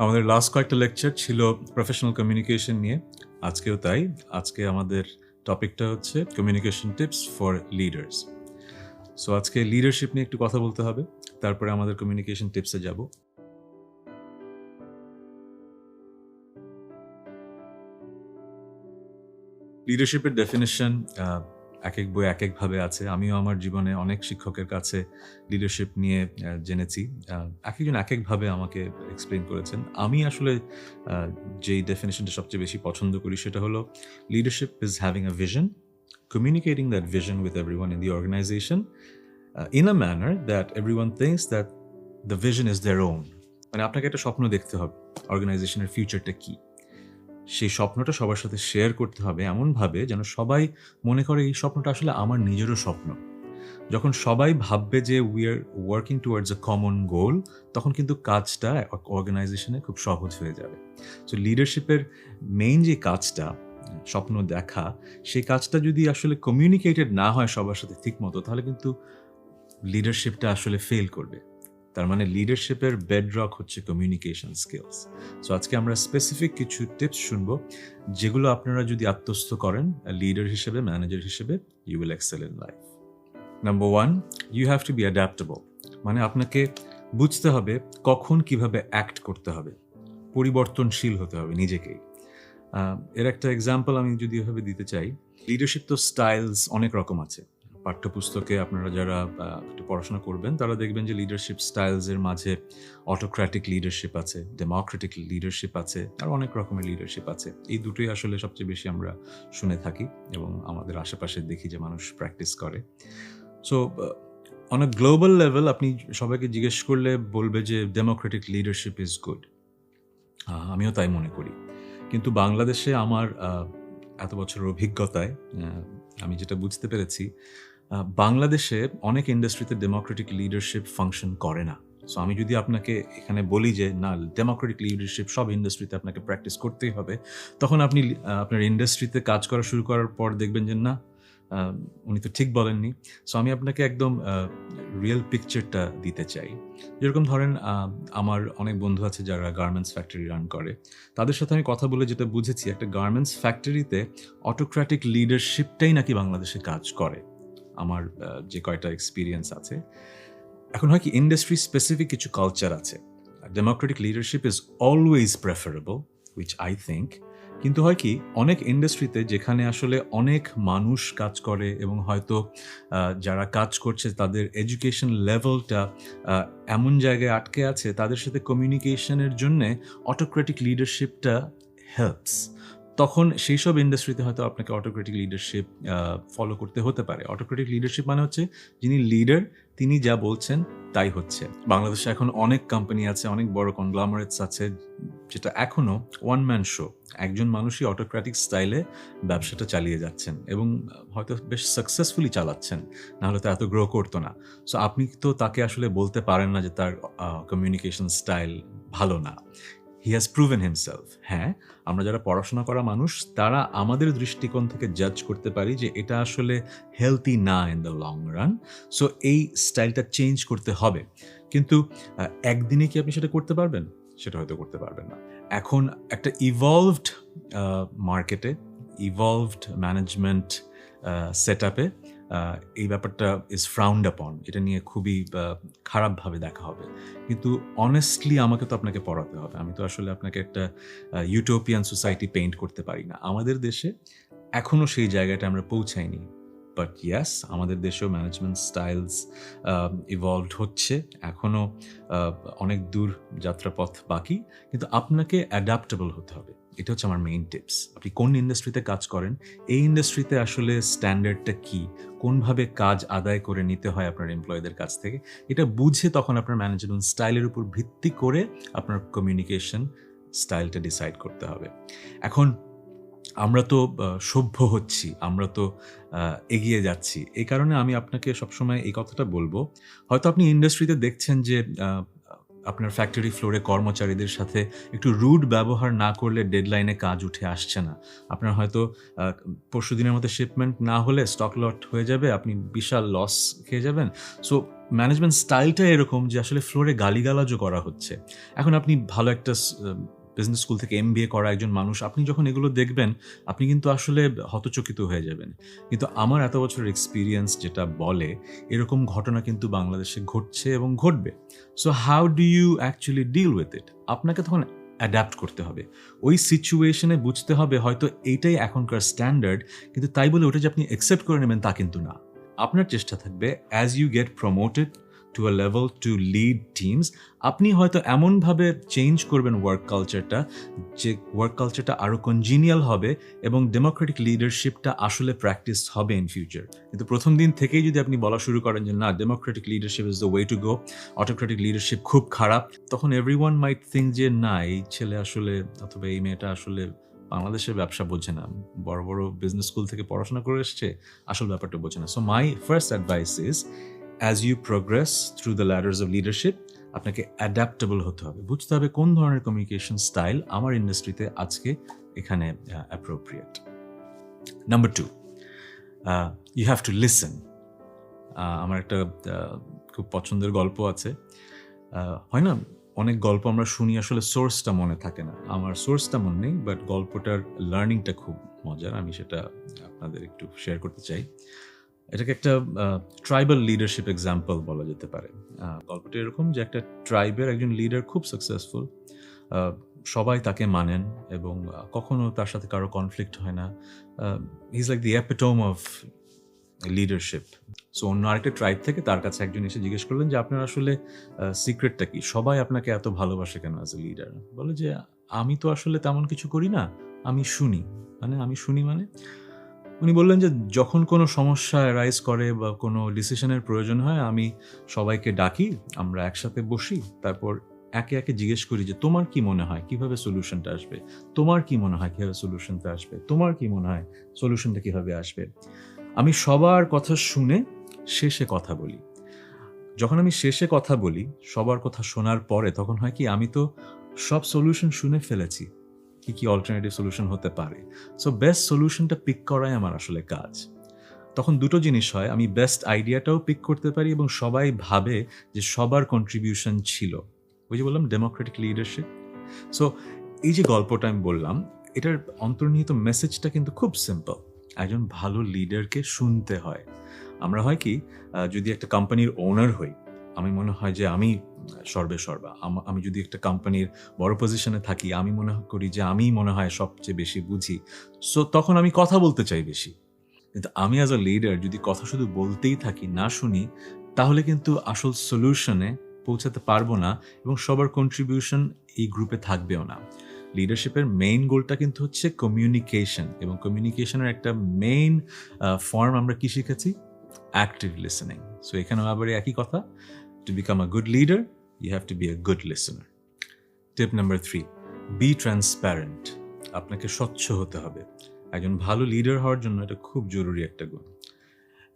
আমাদের লাস্ট কয়েকটা লেকচার ছিল প্রফেশনাল কমিউনিকেশন নিয়ে, আজকেও তাই। আজকে আমাদের টপিকটা হচ্ছে communication tips for leaders. So আজকে লিডারশিপ নিয়ে একটু কথা বলতে হবে, তারপরে আমাদের কমিউনিকেশন টিপসে যাব। লিডারশিপের ডেফিনেশন এক এক বই এক একভাবে আছে। আমিও আমার জীবনে অনেক শিক্ষকের কাছে লিডারশিপ নিয়ে জেনেছি। এক একজন এক একভাবে আমাকে এক্সপ্লেন করেছেন। আমি আসলে যেই ডেফিনেশনটা সবচেয়ে বেশি পছন্দ করি সেটা হলো leadership is having a vision, communicating that vision with everyone in the organization in a manner that everyone thinks that the vision is their own. মানে আপনাকে একটা স্বপ্ন দেখতে হবে অর্গানাইজেশনের ফিউচারটা কি, সেই স্বপ্নটা সবার সাথে শেয়ার করতে হবে এমনভাবে যেন সবাই মনে করে এই স্বপ্নটা আসলে আমার নিজেরও স্বপ্ন। যখন সবাই ভাববে যে we are working towards a common goal, তখন কিন্তু কাজটা অর্গানাইজেশনে খুব সহজ হয়ে যাবে। সো লিডারশিপের মেইন যে কাজটা, স্বপ্ন দেখা, সেই কাজটা যদি আসলে কমিউনিকেটেড না হয় সবার সাথে ঠিক মতো, তাহলে কিন্তু লিডারশিপটা আসলে ফেল করবে। তার মানে লিডারশিপের বেডরক হচ্ছে কমিউনিকেশন স্কিলস। সো আজকে আমরা স্পেসিফিক কিছু টিপস শুনবো, যেগুলো আপনারা যদি আত্মস্থ করেন লিডার হিসেবে, ম্যানেজার হিসেবে, you will excel in life. Number 1, you have to be adaptable. মানে আপনাকে বুঝতে হবে কখন কিভাবে অ্যাক্ট করতে হবে, পরিবর্তনশীল হতে হবে নিজেকেই। এর একটা এক্সাম্পল আমি যদি এভাবে দিতে চাই, লিডারশিপ তো স্টাইলস অনেক রকম আছে। পাঠ্যপুস্তকে আপনারা যারা একটু পড়াশোনা করবেন তারা দেখবেন যে লিডারশিপ স্টাইলসের মাঝে অটোক্র্যাটিক লিডারশিপ আছে, ডেমোক্রেটিক লিডারশিপ আছে, আর অনেক রকমের লিডারশিপ আছে। এই দুটোই আসলে সবচেয়ে বেশি আমরা শুনে থাকি এবং আমাদের আশেপাশে দেখি যে মানুষ প্র্যাকটিস করে। So on a global level আপনি সবাইকে জিজ্ঞেস করলে বলবে যে ডেমোক্রেটিক লিডারশিপ ইজ গুড। আমিও তাই মনে করি। কিন্তু বাংলাদেশে আমার এত বছরের অভিজ্ঞতায় আমি যেটা বুঝতে পেরেছি, বাংলাদেশে অনেক ইন্ডাস্ট্রিতে ডেমোক্রেটিক লিডারশিপ ফাংশন করে না। সো আমি যদি আপনাকে এখানে বলি যে না, ডেমোক্রেটিক লিডারশিপ সব ইন্ডাস্ট্রিতে আপনাকে প্র্যাকটিস করতেই হবে, তখন আপনি আপনার ইন্ডাস্ট্রিতে কাজ করা শুরু করার পর দেখবেন যে না, উনি তো ঠিক বলেননি। সো আমি আপনাকে একদম রিয়েল পিকচারটা দিতে চাই। যেরকম ধরেন, আমার অনেক বন্ধু আছে যারা গার্মেন্টস ফ্যাক্টরি রান করে। তাদের সাথে আমি কথা বলে যেটা বুঝেছি, একটা গার্মেন্টস ফ্যাক্টরিতে অটোক্র্যাটিক লিডারশিপটাই নাকি বাংলাদেশে কাজ করে, আমার যে কয়টা এক্সপিরিয়েন্স আছে। এখন হয় কি, ইন্ডাস্ট্রি স্পেসিফিক কিছু কালচার আছে। Democratic leadership is always preferable, which I think. কিন্তু হয় কি, অনেক ইন্ডাস্ট্রিতে যেখানে আসলে অনেক মানুষ কাজ করে এবং হয়তো যারা কাজ করছে তাদের এডুকেশন লেভেলটা এমন জায়গায় আটকে আছে, তাদের সাথে কমিউনিকেশনের জন্যে অটোক্রেটিক লিডারশিপটা হেল্পস। তখন সেই সব ইন্ডাস্ট্রিতে হয়তো আপনাকে অটোক্রেটিক লিডারশিপ ফলো করতে হতে পারে। অটোক্রেটিক লিডারশিপ মানে হচ্ছে যিনি লিডার তিনি যা বলছেন তাই হচ্ছে। বাংলাদেশে এখন অনেক কোম্পানি আছে, অনেক বড় কনগ্লোমারেটস আছে, যেটা এখনো ওয়ান ম্যান শো। একজন মানুষই অটোক্র্যাটিক স্টাইলে ব্যবসাটা চালিয়ে যাচ্ছেন এবং হয়তো বেশ সাকসেসফুলি চালাচ্ছেন, নাহলে তো এত গ্রো করতো না। সো আপনি তো তাকে আসলে বলতে পারেন না যে তার কমিউনিকেশন স্টাইল ভালো না। He has proven himself. হ্যাঁ, আমরা যারা পড়াশোনা করা মানুষ, তারা আমাদের দৃষ্টিকোণ থেকে জাজ করতে পারি যে এটা আসলে হেলথি না in the long run. So এই স্টাইলটা চেঞ্জ করতে হবে। কিন্তু একদিনে কি আপনি সেটা করতে পারবেন? সেটা হয়তো করতে পারবেন না। এখন একটা ইভলভড মার্কেটে, ইভলভড ম্যানেজমেন্ট সেট আপে এই ব্যাপারটা ইজ ফ্রাউন্ড আপন। এটা নিয়ে খুবই খারাপভাবে দেখা হবে। কিন্তু অনেস্টলি আমাকে তো আপনাকে পড়াতে হবে। আমি তো আসলে আপনাকে একটা ইউটোপিয়ান সোসাইটি পেইন্ট করতে পারি না। আমাদের দেশে এখনও সেই জায়গাটা আমরা পৌঁছাইনি। বাট ইয়াস, আমাদের দেশেও ম্যানেজমেন্ট স্টাইলস ইভলভড হচ্ছে। এখনও অনেক দূর যাত্রাপথ বাকি, কিন্তু আপনাকে অ্যাডাপ্টেবল হতে হবে। এটা হচ্ছে আমার মেইন টিপস। আপনি কোন ইন্ডাস্ট্রিতে কাজ করেন, এই ইন্ডাস্ট্রিতে আসলে স্ট্যান্ডার্ডটা কী, কোনভাবে কাজ আদায় করে নিতে হয় আপনার এমপ্লয়ীদের কাছ থেকে, এটা বুঝে তখন আপনার ম্যানেজমেন্ট স্টাইলের উপর ভিত্তি করে আপনার কমিউনিকেশন স্টাইলটা ডিসাইড করতে হবে। এখন আমরা তো সভ্য হচ্ছি, আমরা তো এগিয়ে যাচ্ছি। এই কারণে আমি আপনাকে সবসময় এই কথাটা বলবো, হয়তো আপনি ইন্ডাস্ট্রিতে দেখছেন যে আপনার ফ্যাক্টরি ফ্লোরে কর্মচারীদের সাথে একটু রুড ব্যবহার না করলে ডেডলাইনে কাজ উঠে আসছে না। আপনার হয়তো পরশু দিনের মধ্যে শিপমেন্ট না হলে স্টক লট হয়ে যাবে, আপনি বিশাল লস খেয়ে যাবেন। সো ম্যানেজমেন্ট স্টাইলটা এরকম যে আসলে ফ্লোরে গালিগালাজও করা হচ্ছে। এখন আপনি ভালো একটা বিজনেস স্কুল থেকে MBA করা একজন মানুষ, আপনি যখন এগুলো দেখবেন, আপনি কিন্তু আসলে হতচকিত হয়ে যাবেন। কিন্তু আমার এত বছরের এক্সপিরিয়েন্স যেটা বলে, এরকম ঘটনা কিন্তু বাংলাদেশে ঘটছে এবং ঘটবে। So how do you actually deal with it? আপনাকে তখন অ্যাডাপ্ট করতে হবে। ওই সিচুয়েশনে বুঝতে হবে হয়তো এইটাই এখনকার স্ট্যান্ডার্ড, কিন্তু তাই বলে ওটা যে আপনি অ্যাকসেপ্ট করে নেবেন তা কিন্তু না। আপনার চেষ্টা থাকবে as you get promoted to a level to lead teams, আপনি হয়তো এমনভাবে চেঞ্জ করবেন ওয়ার্ক কালচারটা যে ওয়ার্ক কালচারটা আরও কনজিনিয়াল হবে এবং ডেমোক্রেটিক লিডারশিপটা আসলে প্র্যাকটিস হবে ইন ফিউচার। কিন্তু প্রথম দিন থেকেই যদি আপনি বলা শুরু করেন যে না, Democratic leadership is the way to go, autocratic leadership খুব খারাপ, তখন এভরিওয়ান মাইট থিঙ্ক যে না, এই ছেলে আসলে অথবা এই মেয়েটা আসলে বাংলাদেশের ব্যবসা বোঝে না, বড় বড় বিজনেস স্কুল থেকে পড়াশোনা করে এসছে, আসল ব্যাপারটা বোঝে না। So my first advice is, as you progress through the ladders of leadership, আপনাকে অ্যাডাপ্টেবল হতে হবে, বুঝতে হবে কোন ধরনের কমিউনিকেশন স্টাইল আমার ইন্ডাস্ট্রিতে আজকে এখানে appropriate. Number 2, you have to listen. আমার একটা খুব পছন্দের গল্প আছে। হয় না, অনেক গল্প আমরা শুনি, আসলে সোর্সটা মনে থাকে না। আমার সোর্সটা মনে নেই, বাট গল্পটার লার্নিংটা খুব মজার, আমি সেটা আপনাদের একটু শেয়ার করতে চাই। এটাকে একটা ট্রাইবাল লিডারশিপ এক্সাম্পল বলা যেতে পারে। গল্পটা এরকম যে একটা ট্রাইবের একজন লিডার খুব সাকসেসফুল, সবাই তাকে মানেন এবং কখনো তার সাথে কারো কনফ্লিক্ট হয় না। He is like the epitome of leadership. So অন্য আরেকটা ট্রাইব থেকে তার কাছে একজন এসে জিজ্ঞেস করলেন যে আপনার আসলে সিক্রেটটা কি, সবাই আপনাকে এত ভালোবাসে কেন অ্যাজ এ লিডার? বলে যে আমি তো আসলে তেমন কিছু করি না, আমি শুনি। মানে উনি বললেন যে যখন কোনো সমস্যা অ্যারাইজ করে বা কোনো ডিসিশনের প্রয়োজন হয়, আমি সবাইকে ডাকি, আমরা একসাথে বসি, তারপর একে একে জিজ্ঞেস করি যে তোমার কি মনে হয় কিভাবে সলিউশনটা আসবে, তোমার কি মনে হয় কিভাবে সলিউশনটা আসবে, তোমার কি মনে হয় সলিউশনটা কিভাবে আসবে। আমি সবার কথা শুনে শেষে কথা বলি। যখন আমি শেষে কথা বলি, সবার কথা শোনার পরে, তখন হয় কি, আমি তো সব সলিউশন শুনে ফেলেছি, কি কি অল্টারনেটিভ সলিউশন হতে পারে। সো বেস্ট সলিউশনটা পিক করাই আমার আসলে কাজ। তখন দুটো জিনিস হয়, আমি বেস্ট আইডিয়াটাও পিক করতে পারি এবং সবাই ভাবে যে সবার কন্ট্রিবিউশন ছিল। ওই যে বললাম ডেমোক্রেটিক লিডারশিপ। সো এই যে গল্পটা আমি বললাম, এটার অন্তর্নিহিত মেসেজটা কিন্তু খুব সিম্পল। একজন ভালো লিডারকে শুনতে হয়। আমরা হয় কি, যদি একটা কোম্পানির ওনার হই, আমি মনে হয় যে আমি সর্বে সর্বা। আমি যদি একটা কোম্পানির বড় পজিশনে থাকি, আমি মনে করি যে আমি মনে হয় সবচেয়ে বেশি বুঝি। সো তখন আমি কথা বলতে চাই বেশি। কিন্তু আমি অ্যাজ আ লিডার যদি কথা শুধু বলতেই থাকি, না শুনি, তাহলে কিন্তু আসল সলিউশনে পৌঁছাতে পারবো না এবং সবার কন্ট্রিবিউশন এই গ্রুপে থাকবেও না। লিডারশিপের মেইন গোলটা কিন্তু হচ্ছে কমিউনিকেশন, এবং কমিউনিকেশনের একটা মেইন ফর্ম আমরা কি শিখেছি? Active listening. সো এখানেও আবার একই কথা, to become a good leader you have to be a good listener. Tip number 3, be transparent. আপনাকে স্বচ্ছ হতে হবে। একজন ভালো লিডার হওয়ার জন্য এটা খুব জরুরি একটা গুণ।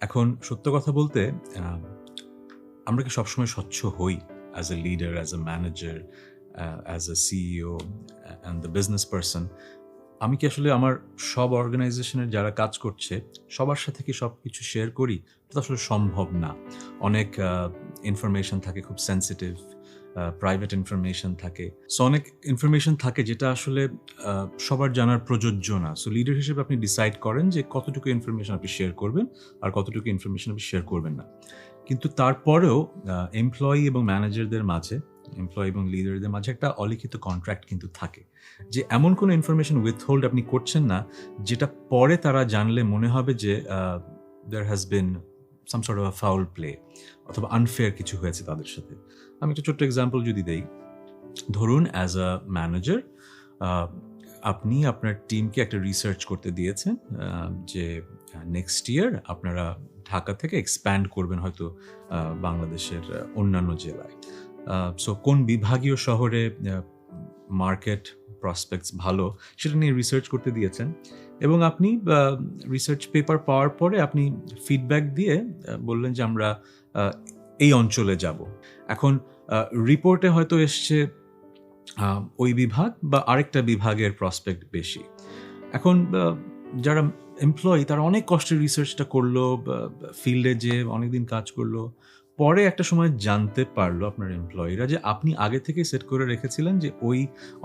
এখন সত্য কথা বলতে, আমরা কি সবসময় স্বচ্ছ হই as a leader, as a manager, as a CEO and the business person? আমি কি আসলে আমার সব অর্গানাইজেশনের যারা কাজ করছে সবার সাথে কি সব কিছু শেয়ার করি? এটা আসলে সম্ভব না। অনেক ইনফরমেশন থাকে খুব সেন্সিটিভ, প্রাইভেট ইনফরমেশন থাকে। সো অনেক ইনফরমেশন থাকে যেটা আসলে সবার জানার প্রযোজ্য না। সো লিডার হিসেবে আপনি ডিসাইড করেন যে কতটুকু ইনফরমেশন আপনি শেয়ার করবেন আর কতটুকু ইনফরমেশন আপনি শেয়ার করবেন না। কিন্তু তারপরেও এমপ্লয়ি এবং ম্যানেজারদের মাঝে, এমপ্লয়ি এবং লিডারদের মাঝে একটা অলিখিত কন্ট্রাক্ট কিন্তু থাকে যে এমন কোনো ইনফরমেশন উইথহোল্ড আপনি করছেন না যেটা পরে তারা জানলে মনে হবে যে there has been some sort of a foul play অথবা আনফেয়ার কিছু হয়েছে তাদের সাথে। আমি একটা ছোট্ট এক্সাম্পল যদি দেই, ধরুন অ্যাজ আ ম্যানেজার আপনি আপনার টিমকে একটা রিসার্চ করতে দিয়েছেন যে নেক্সট ইয়ার আপনারা ঢাকা থেকে এক্সপ্যান্ড করবেন হয়তো বাংলাদেশের অন্যান্য জেলায়। সো কোন বিভাগীয় শহরে মার্কেট প্রসপেক্টস ভালো সেটা নিয়ে রিসার্চ করতে দিয়েছেন এবং আপনি রিসার্চ পেপার পাওয়ার পরে আপনি ফিডব্যাক দিয়ে বললেন যে আমরা এই অঞ্চলে যাব। এখন রিপোর্টে হয়তো এসছে ওই বিভাগ বা আরেকটা বিভাগের প্রসপেক্ট বেশি। এখন যারা এমপ্লয়ি তারা অনেক কষ্টের রিসার্চটা করলো, ফিল্ডে যে অনেকদিন কাজ করলো, পরে একটা সময় জানতে পারলো আপনার এমপ্লয়িরা যে আপনি আগে থেকেই সেট করে রেখেছিলেন যে ওই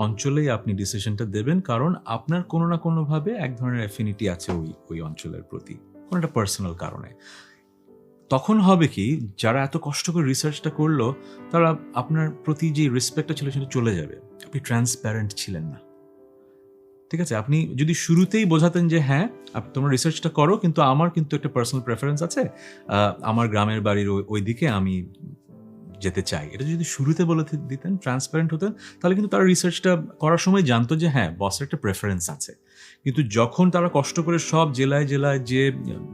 অঞ্চলেই আপনি ডিসিশনটা দেবেন, কারণ আপনার কোনো না কোনোভাবে এক ধরনের অ্যাফিনিটি আছে ওই অঞ্চলের প্রতি, কোনো একটা পার্সোনাল কারণে। তখন হবে কি, যারা এত কষ্ট করে রিসার্চটা করলো তারা আপনার প্রতি যে রেসপেক্টটা ছিল সেটা চলে যাবে। আপনি ট্রান্সপ্যারেন্ট ছিলেন না। ঠিক আছে, আপনি যদি শুরুতেই বোঝাতেন যে হ্যাঁ তোমরা রিসার্চটা করো, কিন্তু আমার কিন্তু একটা পার্সোনাল প্রেফারেন্স আছে, আমার গ্রামের বাড়ির ওই দিকে আমি যেতে চাই, এটা যদি শুরুতে বলে দিতেন, ট্রান্সপারেন্ট হতেন, তাহলে কিন্তু তারা রিসার্চটা করার সময় জানতো যে হ্যাঁ বসের একটা প্রেফারেন্স আছে। কিন্তু যখন তারা কষ্ট করে সব জেলায় জেলায় যে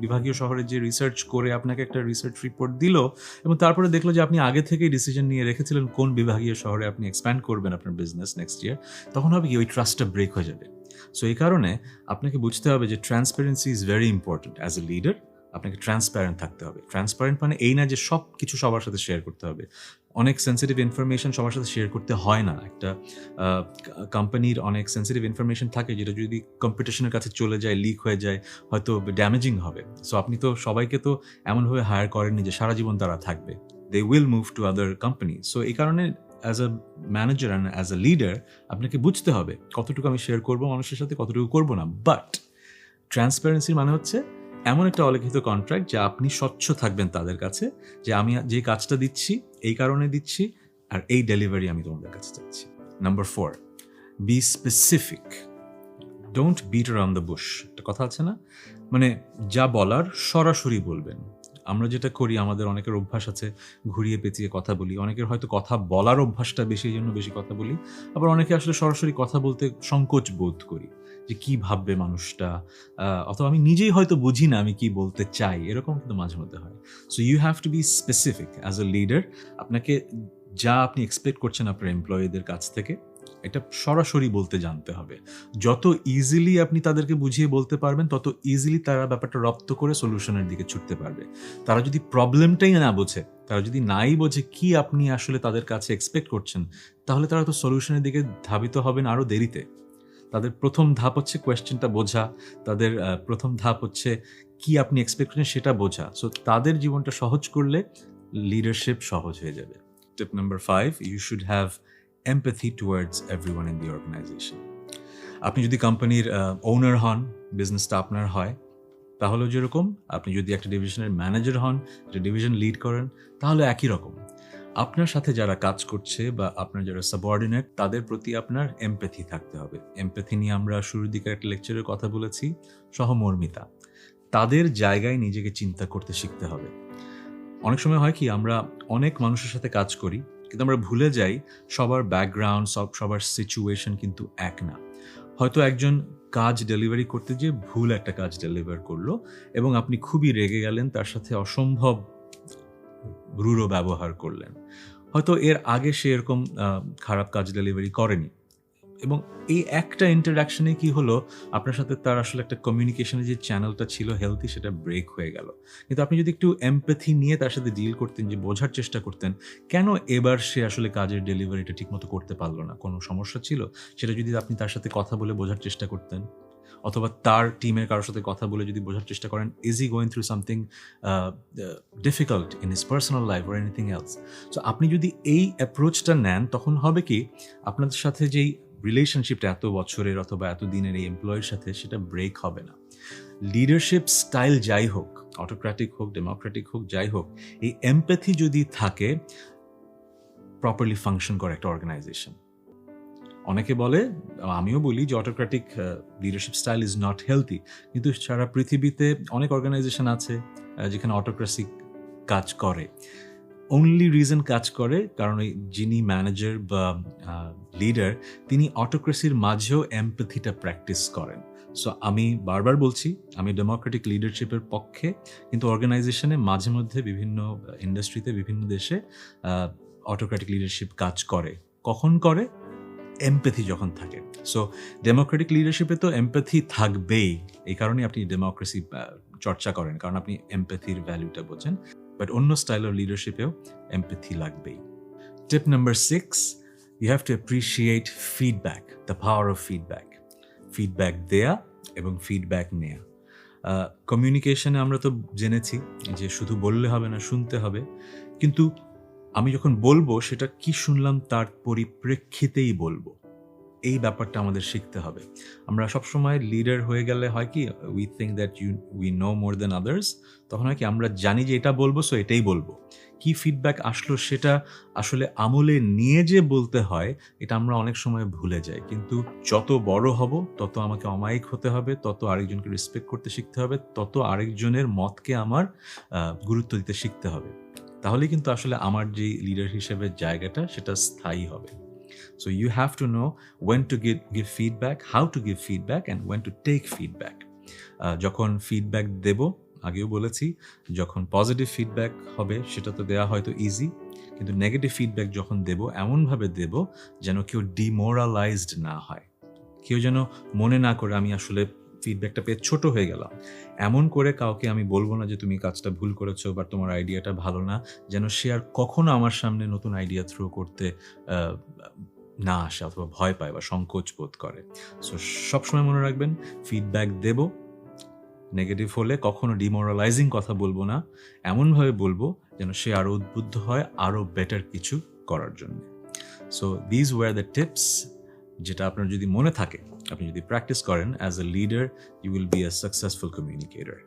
বিভাগীয় শহরে যে রিসার্চ করে আপনাকে একটা রিসার্চ রিপোর্ট দিল, এবং তারপরে দেখলো যে আপনি আগে থেকেই ডিসিশন নিয়ে রেখেছিলেন কোন বিভাগীয় শহরে আপনি এক্সপ্যান্ড করবেন আপনার বিজনেস নেক্সট ইয়ার, তখন হবে কি ওই ট্রাস্টটা ব্রেক হয়ে যাবে। সো এই কারণে আপনাকে বুঝতে হবে যে transparency is very important. As a leader আপনাকে ট্রান্সপ্যারেন্ট থাকতে হবে। ট্রান্সপ্যারেন্ট মানে এই না যে সব কিছু সবার সাথে শেয়ার করতে হবে। অনেক সেন্সিটিভ ইনফরমেশন সবার সাথে শেয়ার করতে হয় না। একটা কোম্পানির অনেক সেন্সিটিভ ইনফরমেশন থাকে যেটা যদি কম্পিটিশনের কাছে চলে যায়, লিক হয়ে যায়, হয়তো ড্যামেজিং হবে। সো আপনি তো সবাইকে তো এমনভাবে হায়ার করেননি যে সারা জীবন তারা থাকবে। They will move to other company. So এই কারণে as a manager and as a leader আপনাকে বুঝতে হবে কতটুকু আমি শেয়ার করবো মানুষের সাথে, কতটুকু করবো না। বাট ট্রান্সপারেন্সির মানে হচ্ছে এমন একটা অলিখিত কন্ট্রাক্ট যে আপনি স্বচ্ছ থাকবেন তাদের কাছে, যে আমি যে কাজটা দিচ্ছি এই কারণে দিচ্ছি, আর এই ডেলিভারি আমি তোমাদের কাছে চাচ্ছি। Number 4, B specific, don't bit around the Bush. একটা কথা আছে না, মানে যা বলার সরাসরি বলবেন। আমরা যেটা করি, আমাদের অনেকের অভ্যাস আছে ঘুরিয়ে পেঁচিয়ে কথা বলি, অনেকের হয়তো কথা বলার অভ্যাসটা বেশি, এই জন্য বেশি কথা বলি, আবার অনেকে আসলে সরাসরি কথা বলতে সংকোচ বোধ করি যে কি ভাববে মানুষটা, অথবা আমি নিজেই হয়তো বুঝি না আমি কি বলতে চাই, এরকম কিন্তু মাঝে মধ্যে হয়। So you have to be specific as a leader. আপনাকে যা আপনি এক্সপেক্ট করছেন আপনার এমপ্লয়ীদের কাছ থেকে, এটা সরাসরি বলতে জানতে হবে। যত ইজিলি আপনি তাদেরকে বুঝিয়ে বলতে পারবেন, তত ইজিলি তারা ব্যাপারটা রপ্ত করে সলিউশনের দিকে ছুটতে পারবে। তারা যদি প্রবলেমটাই না বোঝে, তারা যদি নাই বোঝে কি আপনি আসলে তাদের কাছে এক্সপেক্ট করছেন, তাহলে তারা তো সলিউশনের দিকে ধাবিত হবেন আরও দেরিতে। তাদের প্রথম ধাপ হচ্ছে কোয়েশ্চেনটা বোঝা, তাদের প্রথম ধাপ হচ্ছে কি আপনি এক্সপেক্ট করছেন সেটা বোঝা। সো তাদের জীবনটা সহজ করলে লিডারশিপ সহজ হয়ে যাবে। Tip number 5, you should have empathy towards everyone in the organization. আপনি যদি কোম্পানির ওনার হন, বিজনেসটা আপনার হয়, তাহলেও যেরকম, আপনি যদি একটা ডিভিশনের ম্যানেজার হন, একটা ডিভিশন লিড করেন, তাহলে একই রকম। আপনার সাথে যারা কাজ করছে বা আপনার যারা সাবঅর্ডিনেট, তাদের প্রতি আপনার এমপ্যাথি থাকতে হবে। এমপ্যাথি নিয়ে আমরা শুরুর দিকে একটা লেকচারের কথা বলেছি, সহমর্মিতা। তাদের জায়গায় নিজেকে চিন্তা করতে শিখতে হবে। অনেক সময় হয় কি, আমরা অনেক মানুষের সাথে কাজ করি, কিন্তু আমরা ভুলে যাই সবার ব্যাকগ্রাউন্ড, সবার সিচুয়েশন কিন্তু এক না। হয়তো একজন কাজ ডেলিভারি করতে গিয়ে ভুল একটা কাজ ডেলিভার করলো এবং আপনি খুবই রেগে গেলেন, তার সাথে অসম্ভব রূঢ় ব্যবহার করলেন। হয়তো এর আগে সে এরকম খারাপ কাজ ডেলিভারি করেনি, এবং এই একটা ইন্টারাকশনে কি হলো, আপনার সাথে তার আসলে একটা কমিউনিকেশনের যে চ্যানেলটা ছিল হেলদি, সেটা ব্রেক হয়ে গেল। কিন্তু আপনি যদি একটু এমপ্যাথি নিয়ে তার সাথে ডিল করতেন, যে বোঝার চেষ্টা করতেন কেন এবার সে আসলে কাজের ডেলিভারিটা ঠিকমতো করতে পারলো না, কোনো সমস্যা ছিল, সেটা যদি আপনি তার সাথে কথা বলে বোঝার চেষ্টা করতেন, অথবা তার টিমের কারোর সাথে কথা বলে যদি বোঝার চেষ্টা করেন, is he going through something difficult in his personal life or anything else. So আপনি যদি এই অ্যাপ্রোচটা নেন, তখন হবে কি, আপনাদের সাথে যেই রিলেশনশিপটা এত বছরের অথবা এত দিনের এই এমপ্লয়ের সাথে, সেটা ব্রেক হবে না। লিডারশিপ স্টাইল যাই হোক, অটোক্র্যাটিক হোক, ডেমোক্রেটিক হোক, যাই হোক, এই এমপ্যাথি যদি থাকে, প্রপারলি ফাংশন করে একটা অর্গানাইজেশন। অনেকে বলে, আমিও বলি, যে autocratic leadership style is not healthy, কিন্তু সারা পৃথিবীতে অনেক অর্গানাইজেশন আছে যেখানে অটোক্রেসি কাজ করে। অনলি রিজন কাজ করে কারণ ওই যিনি ম্যানেজার বা লিডার, তিনি অটোক্রেসির মাঝেও এমপ্যাথিটা প্র্যাকটিস করেন। সো আমি বারবার বলছি, আমি ডেমোক্রেটিক লিডারশিপের পক্ষে, কিন্তু অর্গানাইজেশনে মাঝে মধ্যে বিভিন্ন ইন্ডাস্ট্রিতে, বিভিন্ন দেশে অটোক্রেটিক লিডারশিপ কাজ করে। কখন করে? এমপ্যাথি যখন থাকে। সো ডেমোক্রেটিক লিডারশিপে তো এমপ্যাথি থাকবেই, এই কারণেই আপনি ডেমোক্রেসি চর্চা করেন, কারণ আপনি এমপ্যাথির ভ্যালুটা বোঝেন। বাট অন্য স্টাইল অফ লিডারশিপেও এমপ্যাথি লাগবেই। Tip number 6, you have to appreciate feedback, the power of feedback. Feedback দেয়া এবং ফিডব্যাক নেয়া। কমিউনিকেশনে আমরা তো জেনেছি যে শুধু বললে হবে না, শুনতে হবে। কিন্তু আমি যখন বলবো সেটা কি শুনলাম তার পরিপ্রেক্ষিতেই বলবো। এই ব্যাপারটা আমাদের শিখতে হবে। আমরা সবসময় লিডার হয়ে গেলে হয় কি, we think that we know more than others. তখন হয় কি, আমরা জানি যে এটা বলবো, সো এটাই বলবো। কি ফিডব্যাক আসলো সেটা আসলে আমলে নিয়ে যে বলতে হয়, এটা আমরা অনেক সময় ভুলে যাই। কিন্তু যত বড় হব তত আমাকে অমায়িক হতে হবে, তত আরেকজনকে রেসপেক্ট করতে শিখতে হবে, তত আরেকজনের মতকে আমার গুরুত্ব দিতে শিখতে হবে। তাহলেই কিন্তু আসলে আমার যে লিডার হিসেবে জায়গাটা সেটা স্থায়ী হবে। So you have to know when to give feedback, how to give feedback, and when to take feedback. যখন ফিডব্যাক দেব, আগেও বলেছি, যখন পজিটিভ ফিডব্যাক হবে সেটা তো দেওয়া হয়তো ইজি, কিন্তু নেগেটিভ ফিডব্যাক যখন দেব এমনভাবে দেব যেন কেউ ডিমোরালাইজড না হয়, কেউ যেন মনে না করে আমি আসলে ফিডব্যাকটা পেয়ে ছোট হয়ে গেলাম। এমন করে কাউকে আমি বলবো না যে তুমি কাজটা ভুল করেছো বা তোমার আইডিয়াটা ভালো না, যেন সে আর কখনো আমার সামনে নতুন আইডিয়া থ্রো করতে না আসে অথবা ভয় পায় বা সংকোচ বোধ করে। সো সবসময় মনে রাখবেন, ফিডব্যাক দেব, নেগেটিভ হলে কখনো ডিমোরালাইজিং কথা বলবো না, এমনভাবে বলবো যেন সে আরও উদ্বুদ্ধ হয় আরও বেটার কিছু করার জন্য। So these were the tips, যেটা আপনার যদি মনে থাকে, আপনি যদি প্র্যাকটিস করেন, as a leader you will be a successful communicator.